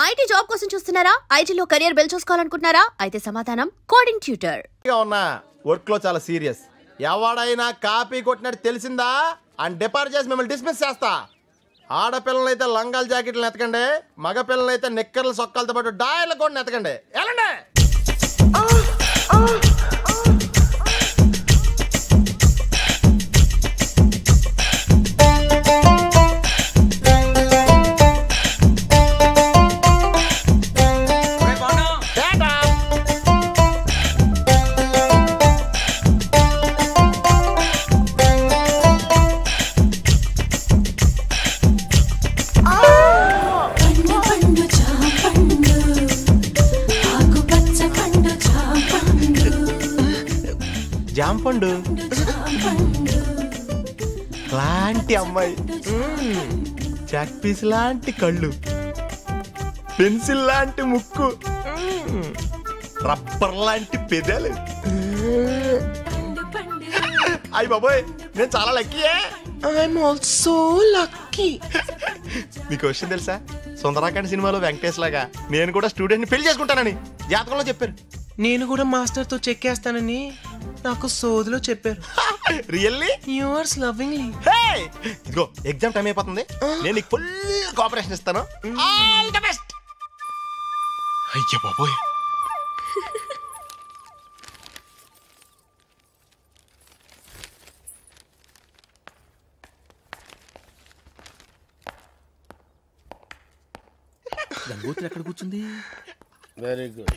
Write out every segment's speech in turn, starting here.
IT job కోసం చూస్తున్నారా? ఐటీలో కెరియర్ బిల్డ్ చూసుకోవాలనుకుంటున్నారా? అయితే సమాధానం కోడింగ్ ట్యూటర్. ఉన్నా వర్క్ లో చాలా సీరియస్. ఎవడైనా కాపీ కొట్టినట్టు తెలిసిందా అని డిపార్ట్ చేసి మిమ్మల్ని డిస్మిస్ చేస్తా. ఆడపిల్లలైతే లంగాల జాకెట్లు ఎతకండి, మగ పిల్లలైతే నిక్కర్ల సొక్కాలతో పాటు డాయర్ల కూడా ఎతకండి. వెళ్ళండి. జాంపండు లాంటి అమ్మాయి, చాక్ పీస్ లాంటి కళ్ళు, పెన్సిల్ లాంటి ముక్కు, రబ్బర్ లాంటి పెదాలు. అయ్య బాబోయ్, నేను చాలా లక్కీయే. I'm also lucky. మీకు విషయం తెలుసా? సుందరాకాండ్ సినిమాలో వెంకటేష్ లాగా నేను కూడా స్టూడెంట్ ని పెళ్లి చేసుకుంటానని జాతకంలో చెప్పారు. నేను కూడా మాస్టర్ తో చెక్కేస్తానని నాకు సోదిలో చెప్పారు. రియల్లీ? యూఆర్స్ లవింగ్లీ. ఇదిగో ఎగ్జామ్ టైం అయిపోతుంది, నేను నీకు ఫుల్ కోఆపరేషన్ ఇస్తాను. All the best. అయ్య బాబోయ్, గంగోత్రి ఎక్కడ కూర్చుంది? Very good.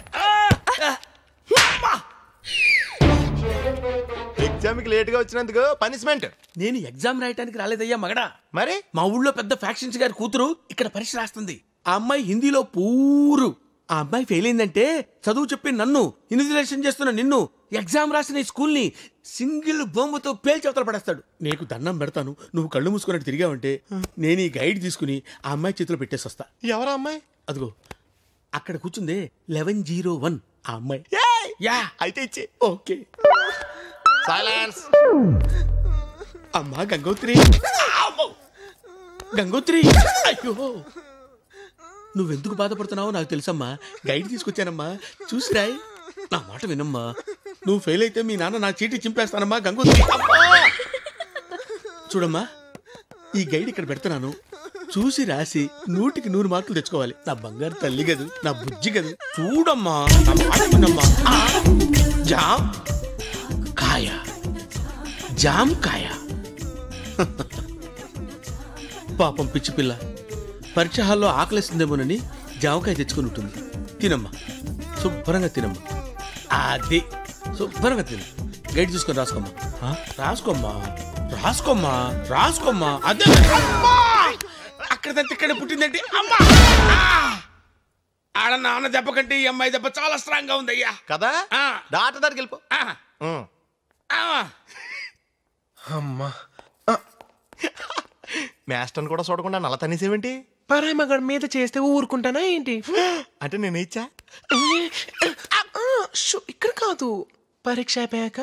ఎగ్జామ్ కి లేట్ గా వచ్చినందుకు పనిష్మెంట్. నేను ఎగ్జామ్ రాయటానికి రాలేదయ్యా మగడా. మరి మా ఊళ్ళో పెద్ద ఫ్యాక్షన్స్ గారి కూతురు ఇక్కడ పరీక్ష రాస్తుంది. ఆ అమ్మాయి హిందీలో పూరు. ఆ అమ్మాయి ఫెయిల్ అయిందంటే చదువు చెప్పి నన్ను ఇన్విజిలేషన్ చేస్తున్న నిన్ను, ఎగ్జామ్ రాసిన ఈ స్కూల్ ని సింగిల్ బొమ్మతో పేల్చి అవతల పడేస్తాడు. నీకు దండం పెడతాను, నువ్వు కళ్ళు మూసుకున్నట్టు తిరిగావంటే నేను ఈ గైడ్ తీసుకుని ఆ అమ్మాయి చేతిలో పెట్టేసి వస్తా. ఎవరా అమ్మాయి? అదిగో అక్కడ కూర్చుందే 1101 ఆ అమ్మాయి. యా అయితే ఇచ్చే. ఓకే. సైలెన్స్. అమ్మా గంగోత్రి, గంగోత్రి. అయ్యో, నువ్వెందుకు బాధపడుతున్నావో నాకు తెలుసమ్మా. గైడ్ తీసుకొచ్చానమ్మా, చూసి రాయ్. నా మాట వినమ్మా. నువ్వు ఫెయిల్ అయితే మీ నాన్న నా చీటీ చింపేస్తానమ్మా. గంగోత్రి చూడమ్మా, ఈ గైడ్ ఇక్కడ పెడుతున్నాను, చూసి రాసి 100కి 100 మార్కులు తెచ్చుకోవాలి. నా బంగారు తల్లి గదు, నా బుజ్జి గదు. చూడమ్మా, నా మాట వినమ్మా. జామ్ కాయ, జామ్ కాయ. పాపం పిచ్చి పిల్ల పరీక్ష హాల్లో ఆకలిస్తుందేమోనని జామకాయ తెచ్చుకుని ఉంటుంది. తినమ్మా, శుభ్రంగా తినమ్మా. అది శుభ్రంగా తిను. గైడ్ చూసుకొని రాసుకోమ్మా. రాసుకోమ్మా, రాసుకోమ్మా, రాసుకోమ్మా. అదే అక్కడ ఇక్కడ పుట్టిందంటే అమ్మా. ఆడ నాన్న దెబ్బ కంటే ఈ అమ్మాయి దెబ్బ చాలా స్ట్రాంగ్ గా ఉంది అయ్యా. కదా? డాక్టర్ దగ్గరికి వెళ్ళిపో. అమ్మా, మాస్టర్ కూడా చూడకుండా నల్ల తనేసేవేంటి? పరాయి మగాడి మీద చేస్తే ఊరుకుంటానా ఏంటి? అంటే నేను ఇచ్చా. ఇక్కడ కాదు, పరీక్ష అయిపోయాక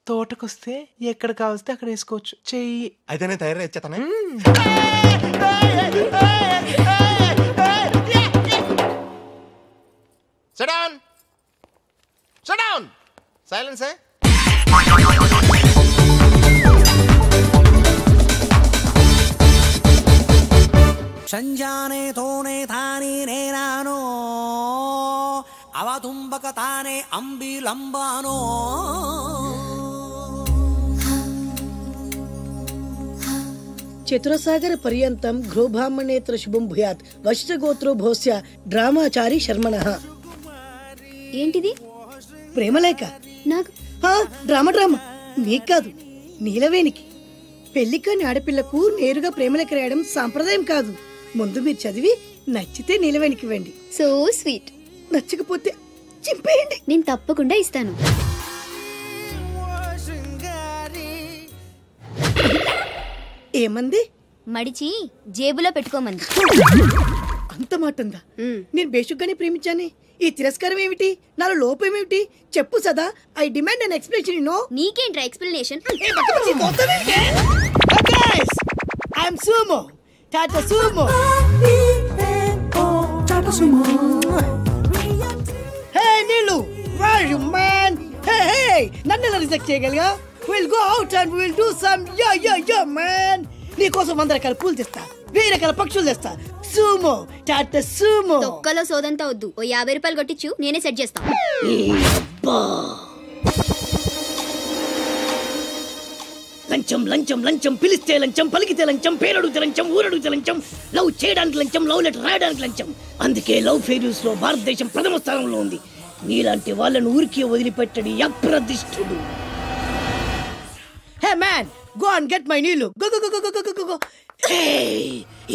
తోటకొస్తే ఎక్కడ కావస్తే అక్కడ వేసుకోవచ్చు. చెయ్యి. అయితే నేను తయారు ఇచ్చేతానే. Sit down. Sit down. Silence, eh? సంజానే తోనే తానే నేనానో అవతుంబక తానే అంబిలంబానో చతురసాగర పర్యంతం గృహబ్రాహ్మణేతర శుభం భూయాత్ వశిష్ఠగోత్రో భోస్య డ్రామాచారి శర్మణః. ఏంటిది? ప్రేమలేఖ. నాకు డ్రామా నీకు కాదు, నీలవేణికి. పెళ్లికాని ఆడపిల్లకు నేరుగా ప్రేమలేఖ రాయడం సాంప్రదాయం కాదు. ముందు మీరు చదివి నచ్చితే నీలవేణికి ఇవ్వండి. So sweet. నచ్చకపోతే చింపేయండి. నేను తప్పకుండా ఇస్తాను. ఏమంది? మడిచి జేబులో పెట్టుకోమంది. అంత మాటందా? నేను బేషుగ్గానే ప్రేమించానే. ఈ తిరస్కారం ఏమిటి? నాలో లోపం ఏమిటి? చెప్పు Sada. I demand an explanation. No. నీకేంట్రా explanation? I am Sumo. Tata Sumo. Hey నీళ్ళు where you man hey నన్ను ఎలా రిజెక్ట్ చేయగలిగా we'll go out and we'll do some yeah man నీకోసం 100 రకాల పూలు తెస్తా 1000 రకాల పక్షులు తెస్తా సుమో టాటా సుమో తొక్కలో సోదంతా వద్దు ఓ 50 రూపాయలు కొట్టించు నేనే సెట్ చేస్తా లంచం లంచం లంచం పిలిస్తే లంచం పలికితే లంచం పేరడుగుతే లంచం ఊరడుగుతే లంచం లవ్ చేయడానికి లంచం లవ్ లెటర్ రాయడానికి లంచం అందుకే లవ్ ఫెయిల్యూర్స్ లో భారతదేశం ప్రథమ స్థానంలో ఉంది నీలాంటి వాళ్ళను ఊరికే వదిలిపెట్టడి అప్రదిష్టుడు hey man go and get my నీళ్ళు go go go go go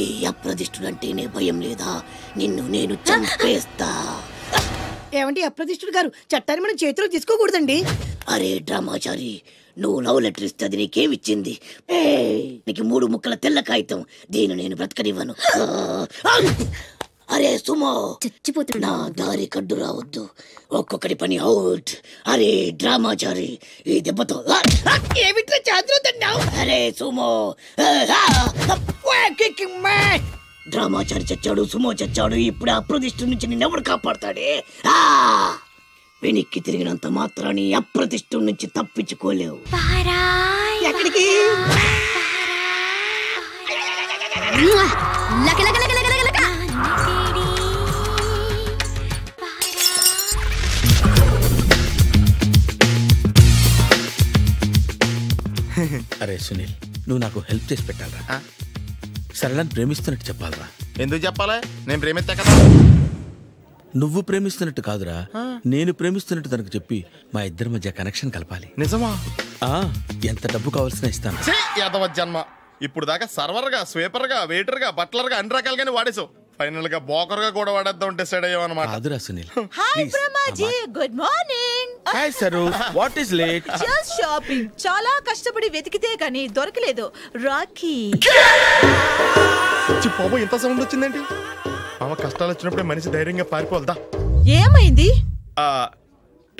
ఈ అప్రదిష్టుడు అంటేనే భయం లేదా నిన్ను నేను చంపేస్తా ఏమండి అప్రదిష్టుడు గారు చట్టాన్ని మనం చేతిలో తీసుకోకూడదండి అరే డ్రామాచారి నువ్వు లవ్ లెటర్ ఇస్తే అది నీకేమిచ్చింది నీకు 3 ముక్కల తెల్ల కాగితం దీన్ని నేను బ్రతకనివ్వను అరే సుమో చచ్చిపోతున్నా నా దారి కడ్డు రావద్దు ఒక్కొక్కటి పని అవుట్ అరే డ్రామాచారి ఈ దెబ్బతో ఏమిట్రా చాదురుతున్నావు అరే సుమో డ్రామాచారి చచ్చాడు సుమో చచ్చాడు ఇప్పుడు అప్రతిష్ఠ నుంచి నిన్నెవడు కాపాడతాడే వెనక్కి తిరిగినంత మాత్రాన్ని అప్రతిష్ఠ నుంచి తప్పించుకోలేవు ఎక్కడికి అరే సునీల్ నువ్వు నాకు హెల్ప్ చేసి పెట్టాలరా సరళని ప్రేమిస్తున్నట్టు చెప్పాలరా ఎందుకు చెప్పాలి నేను ప్రేమిస్తా కదా నువ్వు ప్రేమిస్తున్నట్టు కాదురా నేను ప్రేమిస్తున్నట్టు తనకు చెప్పి మా ఇద్దరి మధ్య కనెక్షన్ కలపాలి నిజమా ఎంత డబ్బు కావాల్సిన ఇస్తాను యాదవ జన్మ ఇప్పుడు దాకా సర్వర్ గా స్వీపర్ గా వెయిటర్ గా బట్లర్ గా అన్ని రకాలుగానే వాడేసావు ఫైనల్ గా బోకర్ గా కూడా వాడేద్దాం డిసైడ్ అయ్యామన్నమాట కాదురా Sunil hi Brahmaji good morning hi sir what is late just shopping చాలా కష్టపడి వెతికితే కానీ దొరకలేదు రాఖీ బాబు ఇంత సౌండ్ వచ్చిందేంటి మామ కష్టాలు వచ్చినప్పుడే మనిషి ధైర్యంగా పారిపోదా ఏమైంది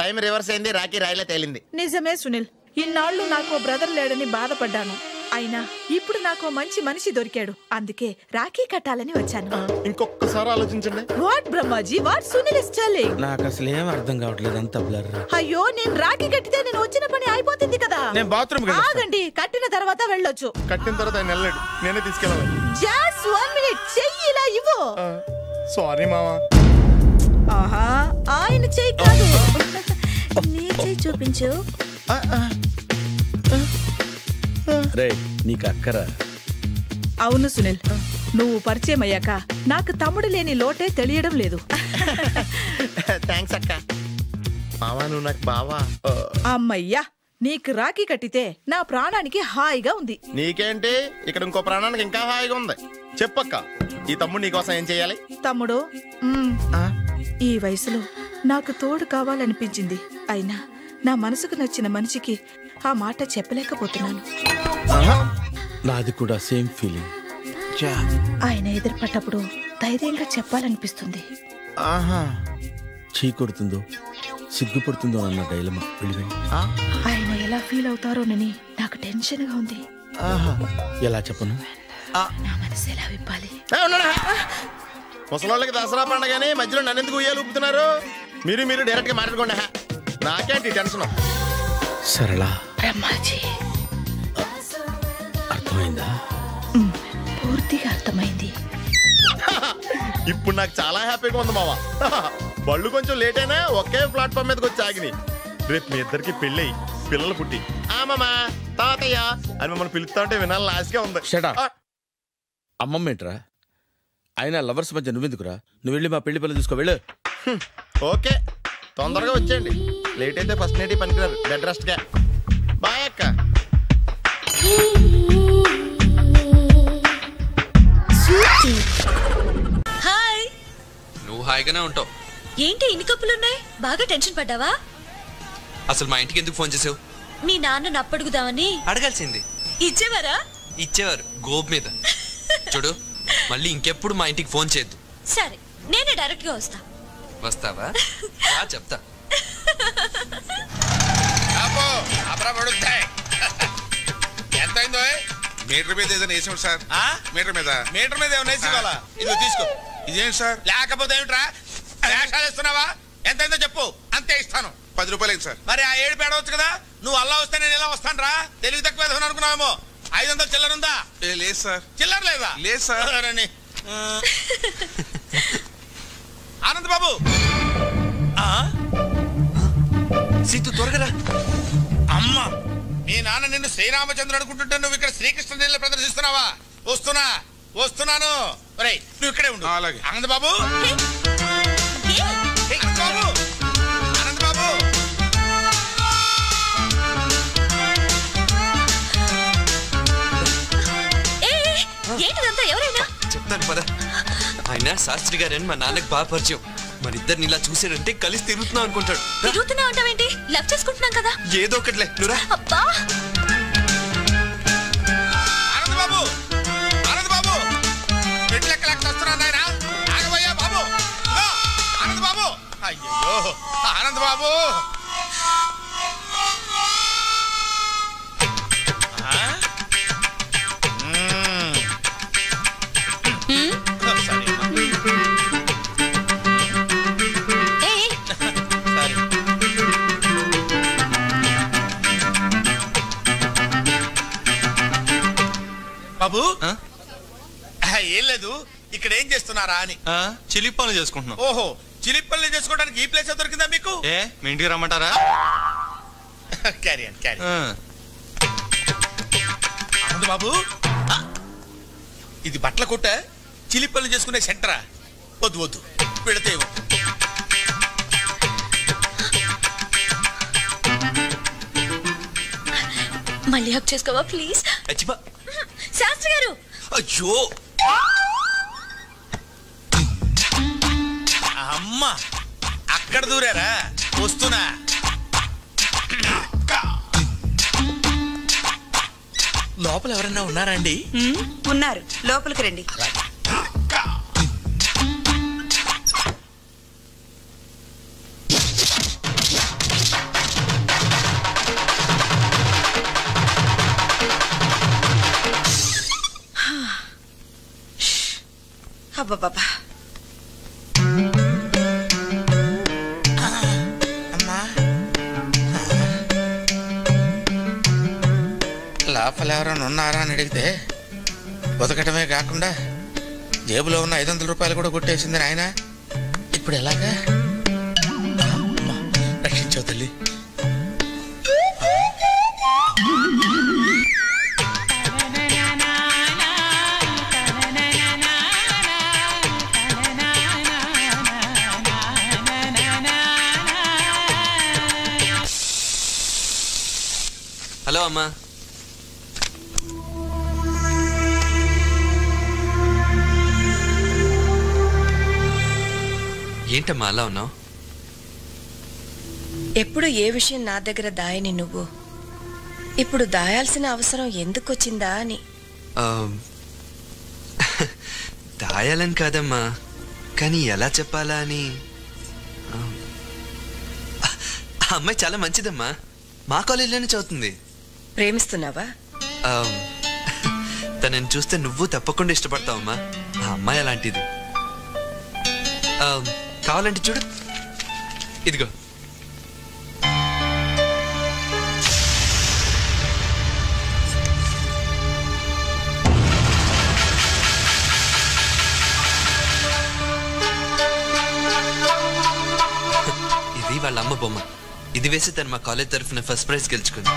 టైం రివర్స్ అయింది రాఖీ రాయిలా తేలింది నిజమే సునీల్ ఇన్నాళ్ళు నాకు బ్రదర్ లేడని బాధపడ్డాను అయినా ఇప్పుడు నాకు మంచి మనిషి దొరికాడు అందుకే రాఖీ కట్టాలని వచ్చాను ఇంకొకసారి ఆలోచించండి what Brahmaji what Sunil is telling నాకు అసలు ఏం అర్థం కావట్లేదు అంత బ్లర్ అయ్యో నేను రాఖీ కట్టితే నేను వచ్చిన పని అయిపోతుంది కదా నేను బాత్రూమ్ ఆగండి కట్టిన తర్వాత వెళ్ళొచ్చు కట్టిన తర్వాత ఆయన వెళ్ళాడు నేనే తీసుకెళ్ళాలి జస్ట్ 1 మినిట్ చెయ్యి ఇలా ఇవ్వు సారీ మామా ఆహా ఆయన చెయ్యి కాదు నీ చెయ్యి చూపించు రే నీకు అక్కరా అవును సునీల్ నువ్వు పరిచయం అయ్యాక నాకు తమ్ముడు లేని లోటే తెలియడం లేదు థ్యాంక్స్ అక్క మావా నువ్వు నాకు బావా అమ్మయ్యా నీకు రాఖీ కట్టితే నా ప్రాణానికి హాయిగా ఉంది నీకేంటి ఇక్కడ ఇంకో ప్రాణానికి ఇంకా హాయిగా ఉంది చెప్పక్క ఈ తమ్ముడు నీకోసం ఏం చెయ్యాలి తమ్ముడు ఈ వయసులో నాకు తోడు కావాలనిపించింది అయినా నా మనసుకు నచ్చిన మనిషికి ఆ మాట చెప్పలేకపోతున్నాను నాది కూడా సేమ్ ఫీలింగ్ ఆయన ఎదురుపడ్డప్పుడు ధైర్యంగా చెప్పాలనిపిస్తుంది చీ కొడుతుందో సిగ్గుపడుతుందో అన్న డైలమా వెళ్ళి ఆయన ఎలా ఫీల్ అవుతారోనని నాకు టెన్షన్ గా ఉంది ఎలా చెప్పను నా మనసు ఎలా విప్పాలి ముసలోళ్ళకి దసరా పండగని మధ్యలో నన్ను ఎందుకు ఉయ్యాలు ఊపుతున్నారు మీరు డైరెక్ట్ గా మాట్లాడుకోండి నాకేంటి టెన్షన్ సరళ బ్రహ్మాజీ అర్థమైందా పూర్తిగా అర్థమైంది ఇప్పుడు నాకు చాలా హ్యాపీగా ఉంది మావా బళ్ళు కొంచెం లేట్ అయినా ఒకే ప్లాట్ఫామ్ మీదకి వచ్చి ఆగినాయి రేపు మీ ఇద్దరికి పెళ్ళి పిల్లలు పుట్టి మామా తాతయ్య అని మమ్మల్ని పిలుస్తా ఉంటే వినాలని ఆశగా ఉంది అమ్మమ్మ ఏంట్రా అయినా లవర్స్ మధ్య నువ్వెందుకురా నువ్వు వెళ్ళి మా పెళ్లి పిల్లలు చూసుకో వెళ్ళు ఓకే తొందరగా వచ్చేయండి లేట్ అయితే ఫస్ట్ నైట్ పనికిరారు బెడ్ రెస్ట్ గా బాయ్ అక్క హాయ్ నువ్వు హాయిగానే ఉంటావు ఏంటి ఇన్ని కప్పులున్నాయి బాగా టెన్షన్ పడ్డావా అసలు మా ఇంటికి ఎందుకు ఫోన్ చేసావు మీ నాన్న అప్పడుగుదామని అడగాల్సింది ఇచ్చేవారా ఇచ్చేవారు గోబ్ మీద చూడు మళ్ళీ ఇంకెప్పుడు మా ఇంటికి ఫోన్ చేయొద్దు సరే నేనే డైరెక్ట్ గా వస్తా వస్తావా చెప్తా ఎంత అయిందో మీటర్ మీద ఏదైనా వేసాడు సార్ మీటర్ మీద ఏమైనా వేసి ఇదిగో తీసుకో ఇదేంటి సార్? లేకపోతే ఏమిట్రా వేషాలు ఇస్తున్నావా? ఎంతైందో చెప్పు, అంతే ఇస్తాను. 10 రూపాయలు సార్. మరి ఆ 7 పేడవచ్చు కదా. నువ్వు అలా వస్తే నేను ఎలా వస్తాను రా? తెలివి తక్కువ అనుకున్నావేమో. 500 చిల్లర ఉందా? లేదు సార్. చిల్లర లేదా? లేదు సార్. ఆనంద్ బాబు, సీతు త్వరగా అమ్మ, మీ నాన్న నిన్ను శ్రీరామచంద్రుడు అనుకుంటుంటే నువ్వు ఇక్కడ శ్రీకృష్ణ నీళ్ళు ప్రదర్శిస్తున్నావా? వస్తున్నాను. నువ్వు ఇక్కడే ఉండు. అలాగే. ఆనంద్ బాబు, ఆనంద్ బాబు, ఏంటిదంతా? ఎవరైనా చెప్తాను పద. ఆయన శాస్త్రి గారని మా నాన్నకి బాగా పరిచయం. మరిద్దరిని ఇలా చూసాడంటే కలిసి తిరుగుతున్నాం అనుకుంటాడు. తిరుగుతున్నావు అంటావేంటి? లవ్ చేసుకుంటున్నాం కదా. ఏదో ఒకటిలే నువ్వురా. అబ్బా, ఆనంద్ బాబు, మెట్లెక్క వస్తున్నాను ఆయన. ఆగబోయా బాబు, ఆనంద్ బాబు. అయ్యో ఆనంద్ బాబు, బాబు ఏం లేదు, ఇక్కడ ఏం చేస్తున్నారా అని. చిలిపి పనులు చేసుకుంటున్నాం. ఓహో, చిలిపి పనులు చేసుకోవడానికి ఈ ప్లేస్ దొరికిందా మీకు? మీ ఇంటికి రమ్మంటారా? క్యారీ ఆనంద్ బాబు, ఇది బట్టల కొట్ట, చిలిపి పనులు చేసుకునే సెంటరా? వద్దు పెడితే మళ్ళీ హక్ చేసుకోవా ప్లీజ్? శాస్త్రి గారు. అయ్యో అమ్మా, అక్కడ దూరారా? వస్తున్నా. లోపల ఎవరన్నా ఉన్నారా అండి? ఉన్నారు, లోపలికి రండి. అబ్బా, లోపల ఎవరైనా ఉన్నారా అని అడిగితే బతకటమే కాకుండా జేబులో ఉన్న 500 రూపాయలు కూడా కొట్టేసింది ఆయన. ఇప్పుడు ఎలాగా? రక్షించావు తల్లి. హలో అమ్మా. ఏంటమ్మా అలా ఉన్నావు? ఎప్పుడు ఏ విషయం నా దగ్గర దాయని నువ్వు ఇప్పుడు దాయాల్సిన అవసరం ఎందుకు వచ్చిందా అని. దాయాలని కాదమ్మా, కానీ ఎలా చెప్పాలా అని. ఆ అమ్మాయి చాలా మంచిదమ్మా, మా కాలేజీలోనే చదువుతుంది. ప్రేమిస్తున్నావా? తనని చూస్తే నువ్వు తప్పకుండా ఇష్టపడతావమ్మా. ఆ అమ్మాయి అలాంటిది. కావాలంటే చూడు, ఇదిగో. ఇది వాళ్ళ అమ్మ బొమ్మ. ఇది వేసి తను మా కాలేజ్ తరఫున ఫస్ట్ ప్రైజ్ గెలుచుకుంది.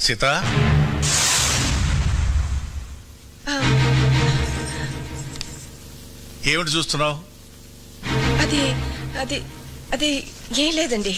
సీత, ఏమిటి చూస్తున్నావు? అది అది అది ఏం లేదండి.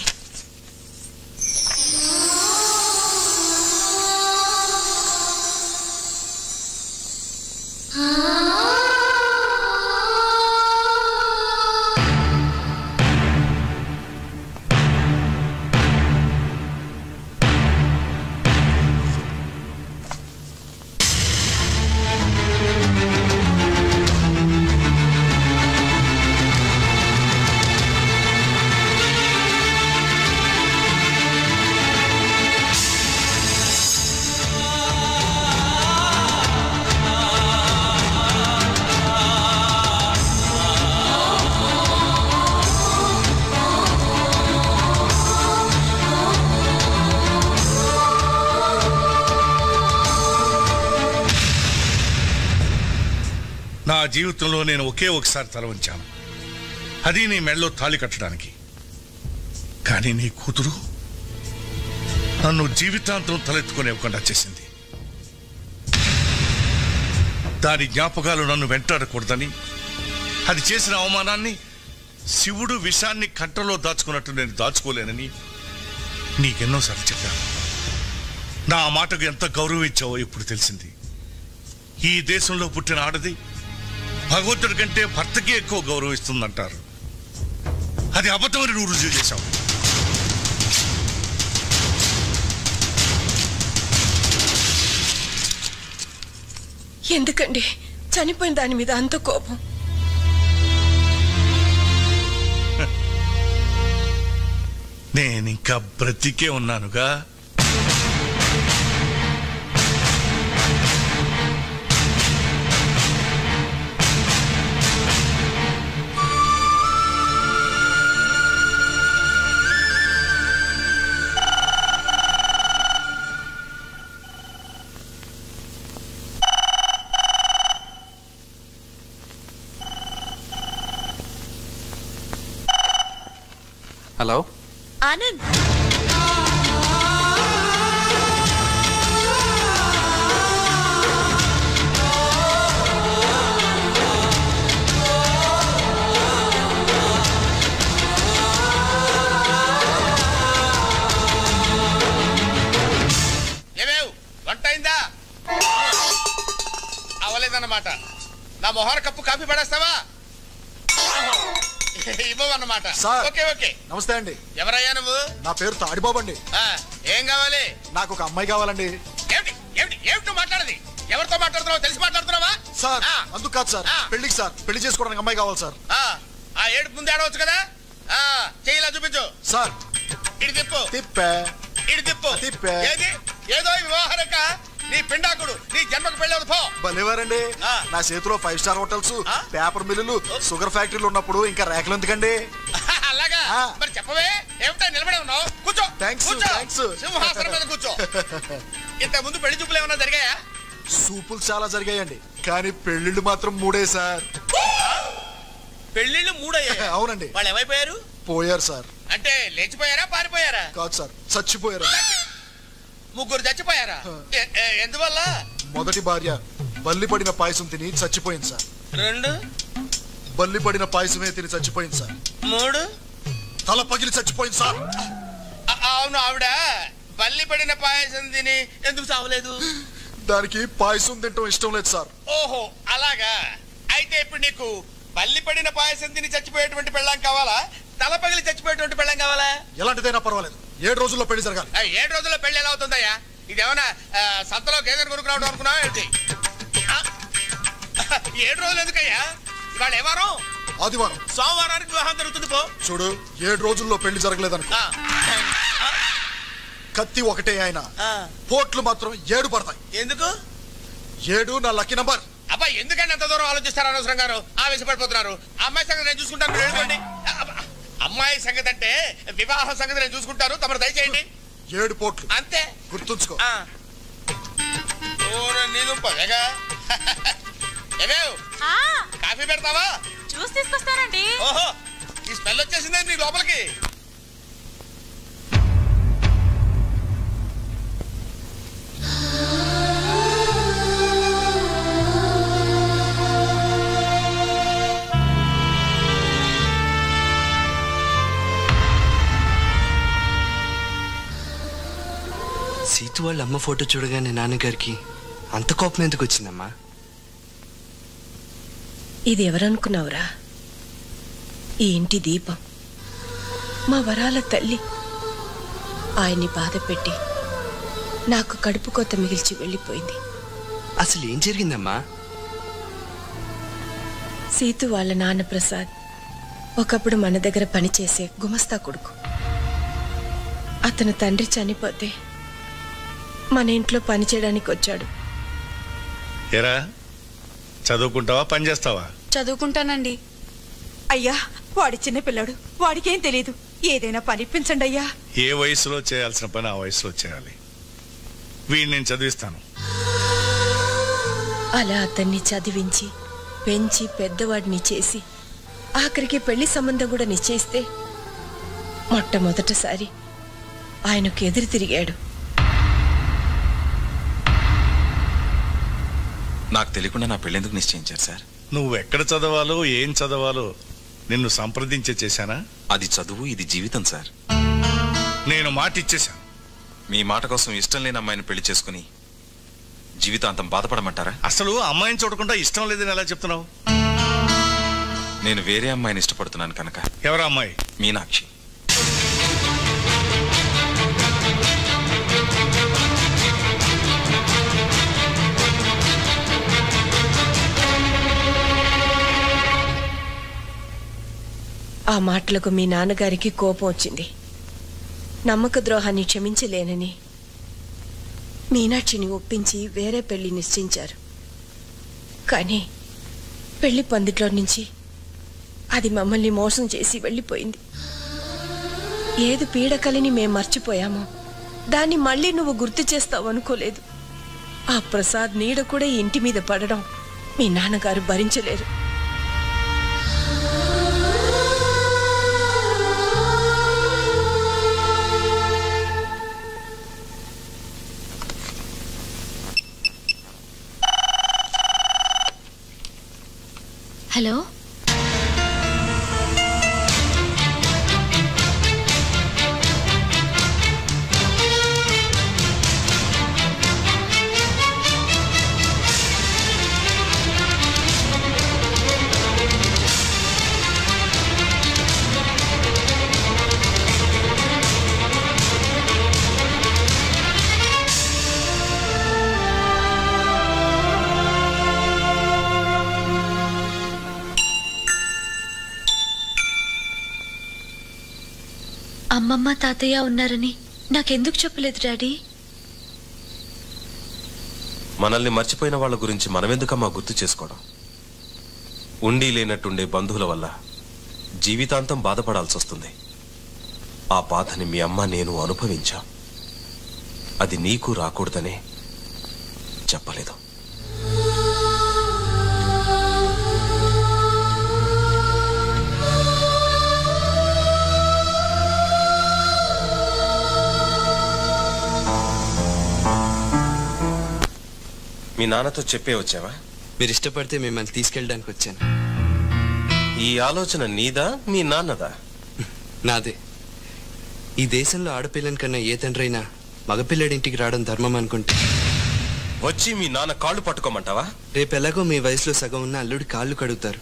నా జీవితంలో నేను ఒకే ఒకసారి తల వంచాను, అది నీ మెడలో తాళి కట్టడానికి. కానీ నీ కూతురు నన్ను జీవితాంతం తలెత్తుకునేవ్వకుండా చేసింది. దాని జ్ఞాపకాలు నన్ను వెంటాడకూడదని, అది చేసిన అవమానాన్ని శివుడు విషాన్ని కంటలో దాచుకున్నట్టు నేను దాచుకోలేనని నీకెన్నోసార్లు చెప్పాను. నా మాటకు ఎంత గౌరవం ఇచ్చావో ఇప్పుడు తెలిసింది. ఈ దేశంలో పుట్టిన ఆడది భగవంతుడి కంటే భర్తకే ఎక్కువ గౌరవం ఇస్తుందంటారు. అది అబద్ధమని నువ్వు రుజువు చేశావు. ఎందుకండి చనిపోయిన దాని మీద అంత కోపం? నేనింకా బ్రతికే ఉన్నానుగా. హలో ఆనంద్, వంట అయిందా? అవలేదన్నమాట. నా మొహర కప్పు కాఫీ పడేస్తావా? ఇవ్వన్నమాట. Okay okay. నమస్తే అండి. ఎవరయ్యా నువ్వు? నా పేరు తాడిబాబు అండి. ఏం కావాలి? నాకు ఒక అమ్మాయి కావాలండి. ఏమిటి ఏమిటి ఏమిటి మాట్లాడది? ఎవరితో మాట్లాడుతున్నావు? తెలిసి మాట్లాడుతున్నావా? సార్ అందుకు కాదు సార్, పెళ్లికి సార్. పెళ్లి చేసుకోవడానికి అమ్మాయి కావాలి సార్. ఆ ఏడుపు ముందు ఆడవచ్చు కదా. చెయ్యిలా చూపించు సార్. ఇడి తిప్పు. తిప్పే. ఇడి తిప్పు. తిప్పే. ఏది ఏదో వివాహరక నీ పిండాకుడు నీ జన్మకు పెళ్ళవదు పో. భలేవారండి. నా చేతిలో 5 స్టార్ హోటల్స్, పేపర్ మిల్లులు, షుగర్ ఫ్యాక్టరీలు ఉన్నప్పుడు ఇంకా రేఖలు ఎందుకండి? అలాగా మరి చెప్పవే. ఏమిటా నిలబడి ఉన్నావు? కూర్చో. థ్యాంక్స్. సింహాసనం మీద కూర్చో. ఇంత ముందు పెళ్లి చూపులు ఏమన్నా జరిగాయా? సూపులు చాలా జరిగాయండి, కానీ పెళ్లిళ్ళు మాత్రం 3 సార్. పెళ్లిళ్ళు 3 అయ్యాయి? అవునండి. వాళ్ళు ఏమైపోయారు? పోయారు సార్. అంటే లేచిపోయారా పారిపోయారా? కాదు సార్, చచ్చిపోయారు. 3 చచ్చిపోయారా? ఎందువల్ల? మొదటి భార్య బల్లి పడిన పాయసం తిని చచ్చిపోయింది సార్. 2 బల్లి పడిన పాయసమే తిని చచ్చిపోయింది సార్. 3 తల పగిలి చచ్చిపోయింది సార్. అవును, ఆవిడ బల్లి పడిన పాయసం తిని ఎందుకు చావలేదు? దానికి పాయసం తింటం ఇష్టం లేదు సార్. ఓహో అలాగా. అయితే ఇప్పుడు నీకు బల్లి పడిన పాయసం తిని చచ్చిపోయేటువంటి పెళ్ళాం కావాలా, తల పగిలి చచ్చిపోయేటువంటి పెళ్ళాం కావాలా? ఎలాంటిదైనా పర్వాలేదు, 7 రోజుల్లో పెళ్లి జరగాలి. 7 రోజుల్లో పెళ్లి ఎలా అవుతుందయ్యా? ఇదేమన్నా సంతలో గేదెను కొనుక్కురావడం అనుకున్నావా ఏంటి? 7 రోజులు ఎందుకయ్యా? ఇవాళ ఏ వారం? ఆదివారం. సోమవారానికి వివాహం జరుగుతుంది పో. చూడు, 7 రోజుల్లో పెళ్లి జరగలేదనుకో, కత్తి ఒకటే ఆయన, పోట్లు మాత్రం 7 పడతాయి. ఎందుకు? 7 నా లక్కీ నంబర్. అబ్బా ఎందుకంటే అంత దూరం ఆలోచిస్తారు? అనవసరం గారు ఆవేశపడిపోతున్నారు. అమ్మాయి సంగతి నేను చూసుకుంటాను, మీరు వెళ్ళిపోండి. అమ్మాయి సంగతి అంటే వివాహం సంగతి నేను చూసుకుంటాను, తమరు దయచేయండి. 7 పోట్లు అంతే, గుర్తుంచుకో. కాఫీ పెడతావా? జ్యూస్ తీసుకొస్తానండి. ఓహో, ఈ స్మెల్ వచ్చేసిందే నీ లోపలికి. సీతు వాళ్ళ అమ్మ ఫోటో చూడగానే నాన్నగారికి అంత కోపం ఎందుకు వచ్చిందమ్మా? ఇది ఎవరనుకున్నావురా? ఈ ఇంటి దీపం, మా వరాల తల్లి. ఆయన్ని బాధ పెట్టి నాకు కడుపు కోత మిగిల్చి వెళ్ళిపోయింది. అసలు ఏం జరిగిందమ్మా? సీతు వాళ్ళ నాన్న ప్రసాద్ ఒకప్పుడు మన దగ్గర పనిచేసే గుమస్తా కొడుకు. అతను తండ్రి చనిపోతే మన ఇంట్లో పనిచేయడానికి వచ్చాడు. ఏరా, చదువుకుంటావా పని చేస్తావా? చదువుకుంటానండి. అయ్యా, వాడి చిన్నపిల్లాడు, వాడికేం తెలీదు. ఏదైనా పనిపించండి అయ్యా. ఏ వయసులో చేయాల్సిన పని ఆ వయసులో చేయాలి. వీడిని నేను చదివిస్తాను. అలా అతన్ని చదివించి పెంచి పెద్దవాడిని చేసి ఆఖరికి పెళ్లి సంబంధం కూడా నిశ్చయిస్తే మొట్టమొదటిసారి ఆయనకు ఎదురు తిరిగాడు. నాకు తెలియకుండా నా పెళ్ళెందుకు నిశ్చయించారు సార్? నువ్వు ఎక్కడ చదవాలో ఏం చదవాలో నిన్ను సంప్రదించే చేశానా? అది చదువు, ఇది జీవితం సార్. నేను మాట ఇచ్చేశాను. మీ మాట కోసం ఇష్టం లేని అమ్మాయిని పెళ్లి చేసుకుని జీవితాంతం బాధపడమంటారా? అసలు అమ్మాయిని చూడకుండా ఇష్టం లేదని ఎలా చెప్తున్నావు? నేను వేరే అమ్మాయిని ఇష్టపడుతున్నాను కనుక. ఎవరు అమ్మాయి? మీనాక్షి. ఆ మాటలకు మీ నాన్నగారికి కోపం వచ్చింది. నమ్మక ద్రోహాన్ని క్షమించలేనని మీనాక్షిని ఒప్పించి వేరే పెళ్లి నిశ్చయించారు. కానీ పెళ్లి పందిట్లో నుంచి అది మమ్మల్ని మోసం చేసి వెళ్ళిపోయింది. ఏది పీడకలిని మేం మర్చిపోయామో దాన్ని మళ్ళీ నువ్వు గుర్తు చేస్తావు అనుకోలేదు. ఆ ప్రసాద్ నీడ కూడా ఇంటి మీద పడడం మీ నాన్నగారు భరించలేరు. హలో, అమ్మమ్మ తాతయ్య ఉన్నారని నాకెందుకు చెప్పలేదు డాడీ? మనల్ని మర్చిపోయిన వాళ్ళ గురించి మనమెందుకమ్మా గుర్తు చేసుకోవడం? ఉండి లేనట్టుండే బంధువుల వల్ల జీవితాంతం బాధపడాల్సి వస్తుంది. ఆ బాధని మీ అమ్మ నేను అనుభవించాం. అది నీకు రాకూడదనే చెప్పలేదు. మీ నాన్నతో చెప్పే వచ్చావా? మీరు ఇష్టపడితే మిమ్మల్ని తీసుకెళ్ళడానికి వచ్చాను. ఈ ఆలోచన నీదా మీ నాన్నదా? నాదే. ఈ దేశంలో ఆడపిల్లని కన్నా ఏ తండ్రి అయినా మగపిల్లడింటికి రావడం ధర్మం అనుకుంటే వచ్చి మీ నాన్న కాళ్ళు పట్టుకోమంటావా? రేపు ఎలాగో మీ వయసులో సగం ఉన్న అల్లుడి కాళ్ళు కడుగుతారు.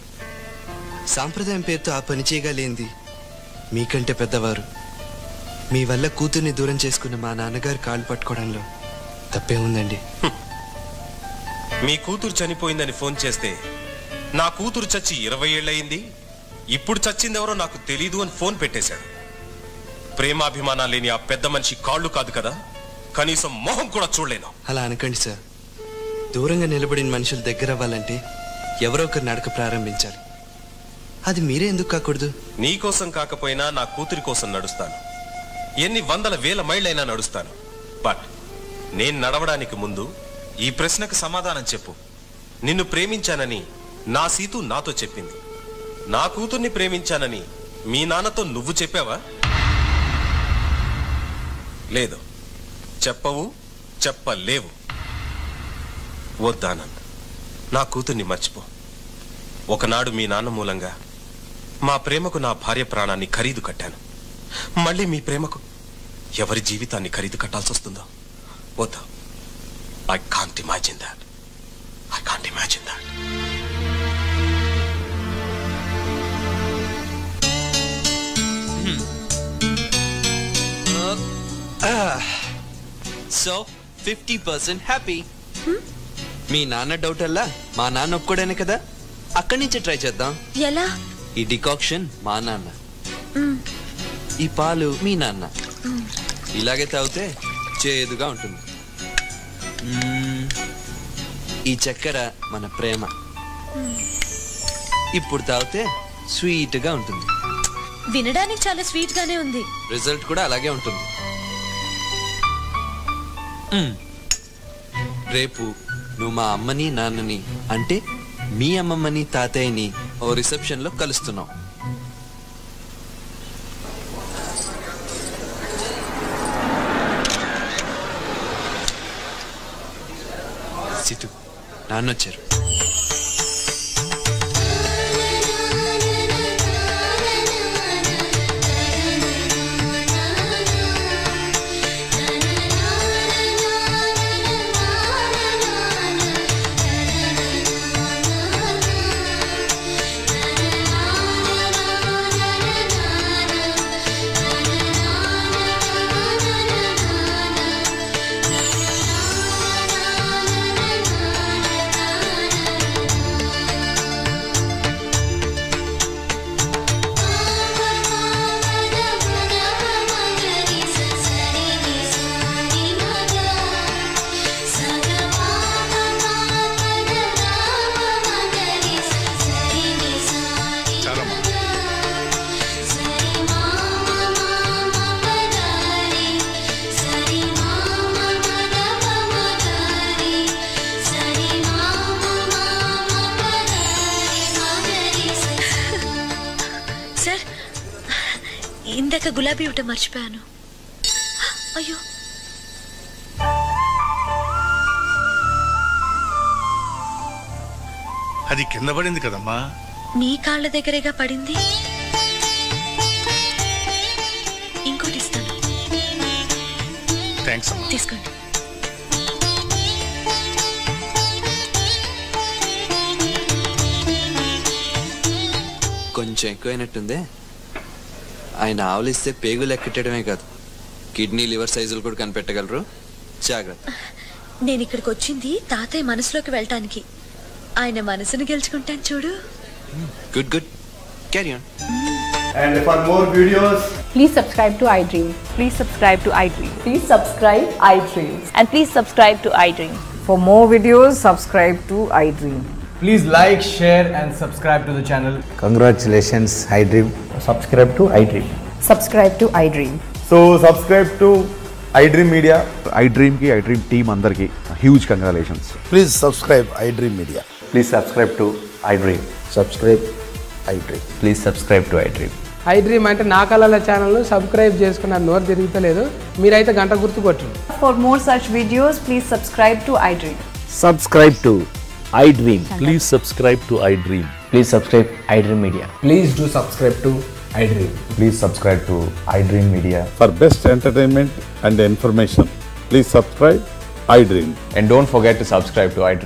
సాంప్రదాయం పేరుతో ఆ పని చేయగలేంది మీకంటే పెద్దవారు. మీ వల్ల కూతుర్ని దూరం చేసుకున్న మా నాన్నగారు కాళ్ళు పట్టుకోవడంలో తప్పే ఉందండి. మీ కూతురు చనిపోయిందని ఫోన్ చేస్తే నా కూతురు చచ్చి 20 ఏళ్ళయింది, ఇప్పుడు చచ్చిందెవరో నాకు తెలీదు అని ఫోన్ పెట్టేశాడు. ప్రేమాభిమానాలు లేని ఆ పెద్ద మనిషి కాళ్ళు కాదు కదా, కనీసం మొహం కూడా చూడలేను. అలా అనకండి సార్. దూరంగా నిలబడిన మనుషులు దగ్గర అవ్వాలంటే ఎవరో ఒకరు నడక ప్రారంభించాలి. అది మీరే ఎందుకు కాకూడదు? నీకోసం కాకపోయినా నా కూతురి కోసం నడుస్తాను. ఎన్ని వందల వేల మైళ్ళైనా నడుస్తాను. బట్ నేను నడవడానికి ముందు ఈ ప్రశ్నకు సమాధానం చెప్పు. నిన్ను ప్రేమించానని నా సీతు నాతో చెప్పింది. నా కూతుర్ని ప్రేమించానని మీ నాన్నతో నువ్వు చెప్పావా? లేదు, చెప్పవు, చెప్పలేవు. వద్దానంద్, నా కూతుర్ని మర్చిపో. ఒకనాడు మీ నాన్న మూలంగా మా ప్రేమకు నా భార్య ప్రాణాన్ని ఖరీదు కట్టాను. మళ్ళీ మీ ప్రేమకు ఎవరి జీవితాన్ని ఖరీదు కట్టాల్సి వస్తుందో వద్దు. I can't imagine that. I can't imagine that. So 50% happy. మీ నాన్న డౌట్ అల్లా మా నాన్న ఒప్పుకోడానే కదా, అక్కడి నుంచే ట్రై చేద్దాం. ఎలా? ఈ డికాక్షన్ మా నాన్న, ఈ పాలు మీ నాన్న. ఇలాగే తాగితే చేదుగా ఉంటుంది. ఈ చక్కెర మన ప్రేమ. ఇప్పుడు తాగితే స్వీట్ గా ఉంటుంది. వినడానికి చాలా స్వీట్ గానే ఉంది. రిజల్ట్ కూడా అలాగే ఉంటుంది. రేపు నువ్వు మా అమ్మని నాన్నని అంటే మీ అమ్మమ్మని తాతయ్యని ఓ రిసెప్షన్లో కలుస్తున్నాం. సిటు నాన్నొచ్చారు. ఇందాక గులాబీ ఇవ్వటం మర్చిపోయాను. అయ్యో, అది కింద పడింది కదమ్మా. మీ కాళ్ళ దగ్గరేగా పడింది. ఇంకోటి ఇస్తాను. థ్యాంక్స్ అమ్మా. తీసుకోండి. కొంచెం ఎక్కువైనట్టుందే. ఆయన ఆవులిస్తే పేగులు ఎక్కటమే కాదు, కిడ్నీ లివర్ సైజులు కూడా కనిపెట్టగలరు. జాగ్రత్త. నేను ఇక్కడికి వచ్చింది తాతయ్య మనసులోకి వెళ్ళటానికి. ఆయన మనసును గెలుచుకుంటాను చూడు. Good good. Carry on. And for more videos, please subscribe to iDream. Please subscribe to iDream. Please subscribe iDream. And please subscribe to iDream. For more videos, subscribe to iDream. please like, share and subscribe to the channel. Congratulations, iDream. Subscribe to iDream. Subscribe to iDream. So subscribe to iDream Media. iDream ki iDream team andarki huge congratulations. Please subscribe iDream Media. Please subscribe to iDream. Subscribe iDream. Please subscribe to iDream. iDream అంటే నా కళల channel subscribe చేసుకున్న నోరు తిరుగుతలేదు. మీరైతే గంట గుర్తు కొట్టండి. For more such videos, please subscribe to iDream. Subscribe to iDream. Please subscribe to iDream. Please subscribe iDream Media. Please do subscribe to iDream. Please subscribe to iDream Media. For best entertainment and information, please subscribe iDream. And don't forget to subscribe to iDream.